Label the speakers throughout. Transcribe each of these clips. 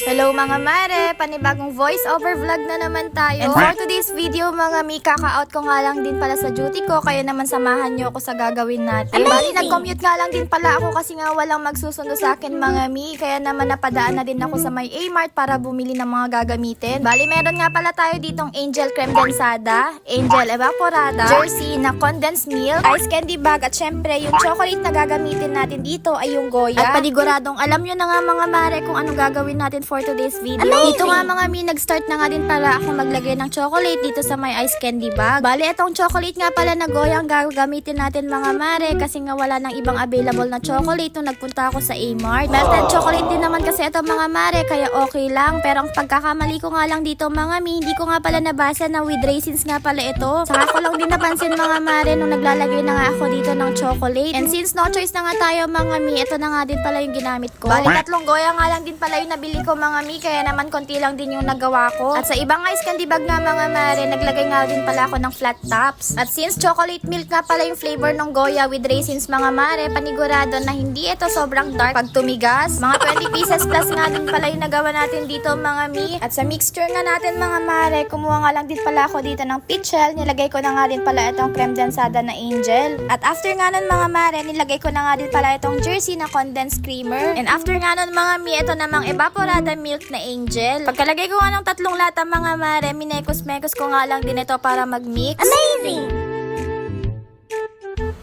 Speaker 1: Hello mga mare! Panibagong voice over vlog na naman tayo. And for today's video mga mi, kaka-out ko nga lang din pala sa duty ko, kaya naman samahan nyo ako sa gagawin natin. Bali, nag-commute nga lang din pala ako kasi nga walang magsusundo sa akin mga mi, kaya naman napadaan na din ako sa may A-Mart para bumili ng mga gagamitin. Bali, meron nga pala tayo ditong Angel Creme Densada, Angel Evaporada, Jersey na condensed milk, ice candy bag, at syempre yung chocolate na gagamitin natin dito ay yung Goya. At paniguradong alam nyo na nga mga mare kung ano gagawin natin for today's video. Dito nga mga mi, nag-start na nga din pala ako maglagay ng chocolate dito sa may ice candy bag. Bali, itong chocolate nga pala na Goya ang gagamitin natin mga mare kasi nga wala nang ibang available na chocolate nung nagpunta ako sa A-Mart. Melted chocolate din naman kasi ito mga mare, kaya okay lang. Pero ang pagkakamali ko nga lang dito mga mi, hindi ko nga pala nabasa na with raisins nga pala ito. Saka ko lang din napansin mga mare nung naglalagay na nga ako dito ng chocolate. And since no choice na nga tayo mga mi, ito na nga din pala yung ginamit ko. Bali, tatlong Goya nga lang din pala yung nabili ko mga mi, kaya naman konti lang din yung nagawa ko. At sa ibang ice candy bag nga mga mare, naglagay nga din pala ako ng flat tops. At since chocolate milk nga pala yung flavor ng Goya with raisins mga mare, panigurado na hindi ito sobrang dark pag tumigas. Mga 20 pieces plus nga din pala yung nagawa natin dito mga mi. At sa mixture nga natin mga mare, kumuha nga lang din pala ako dito ng peach shell. Nilagay ko na nga din pala itong creme densada na Angel. At after nga nun mga mare, nilagay ko na nga din pala itong Jersey na condensed creamer. And after nga nun mga mi, ito namang evaporada milk na Angel. Pagkalagay ko nga ng tatlong lata mga mare, minekos-mekos ko nga lang din ito para mag-mix. Amazing!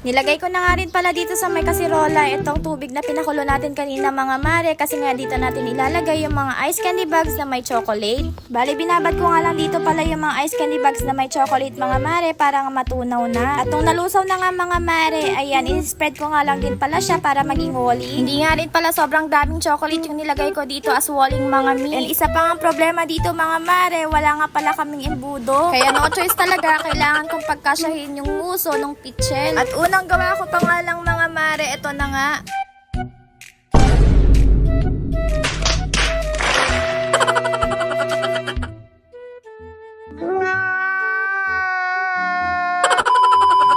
Speaker 1: Nilagay ko na nga rin pala dito sa may kasirola itong tubig na pinakulo natin kanina mga mare, kasi nga dito natin ilalagay yung mga ice candy bags na may chocolate. Bali, binabad ko nga lang dito pala yung mga ice candy bags na may chocolate mga mare para nga matunaw na. At nung nalusaw na nga mga mare, ayan, in-spread ko nga lang din pala siya para maging walling. Hindi nga rin pala sobrang daming chocolate yung nilagay ko dito as walling mga mi. And isa pa nga problema dito mga mare, wala nga pala kaming embudo. Kaya no choice talaga, kailangan kong pagkasyahin yung muso ng pitchel. At unang gawa ko pa nga lang mga mare, ito na nga.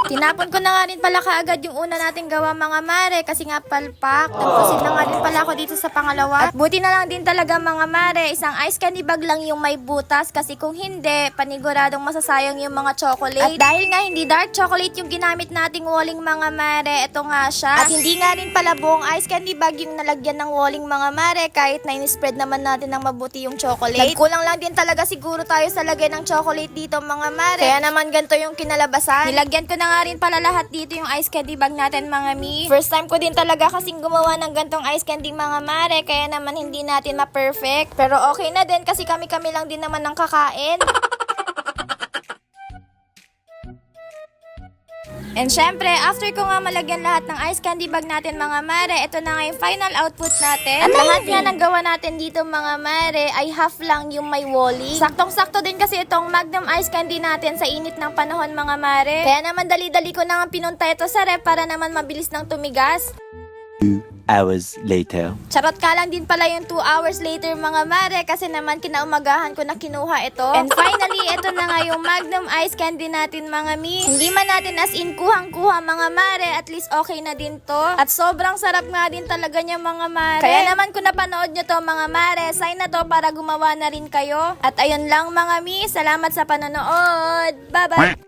Speaker 1: Tinapon ko na nga rin pala kaagad yung una nating gawa mga mare kasi nga palpak. Nagpusid na nga din pala ako dito sa pangalawa. At buti na lang din talaga mga mare, isang ice candy bag lang yung may butas kasi kung hindi, paniguradong masasayang yung mga chocolate. At dahil nga hindi dark chocolate yung ginamit nating walling mga mare, ito nga siya. At hindi nga rin pala buong ice candy bag yung nalagyan ng walling mga mare, kahit na in-spread naman natin ng mabuti yung chocolate. Nagkulang lang din talaga siguro tayo sa lagay ng chocolate dito mga mare. Kaya naman ganito yung kinalabasan. Nilagyan ko na nga rin pala lahat dito yung ice candy bag natin mga mi. First time ko din talaga kasing gumawa ng gantong ice candy mga mare, kaya naman hindi natin ma-perfect. Pero okay na din kasi kami-kami lang din naman ng kakain. And syempre, after ko nga malagyan lahat ng ice candy bag natin mga mare, ito na nga yung final output natin. At lahat nga ng gawa natin dito mga mare ay half lang yung may walling. Saktong-sakto din kasi itong Magnum ice candy natin sa init ng panahon mga mare. Kaya naman dali-dali ko na nga pinunta ito sa rep para naman mabilis nang tumigas.
Speaker 2: 2 hours later.
Speaker 1: Charot ka lang din pala yung 2 hours later mga mare kasi naman kinaumagahan ko na kinuha ito. And finally, ito na nga yung Magnum ice candy natin mga mi. Hindi man natin as in kuhang-kuha mga mare, at least okay na din to. At sobrang sarap nga din talaga niya mga mare. Kaya naman kung napanood nyo to mga mare, sign na to para gumawa na rin kayo. At ayun lang mga mi, salamat sa panonood. Bye-bye!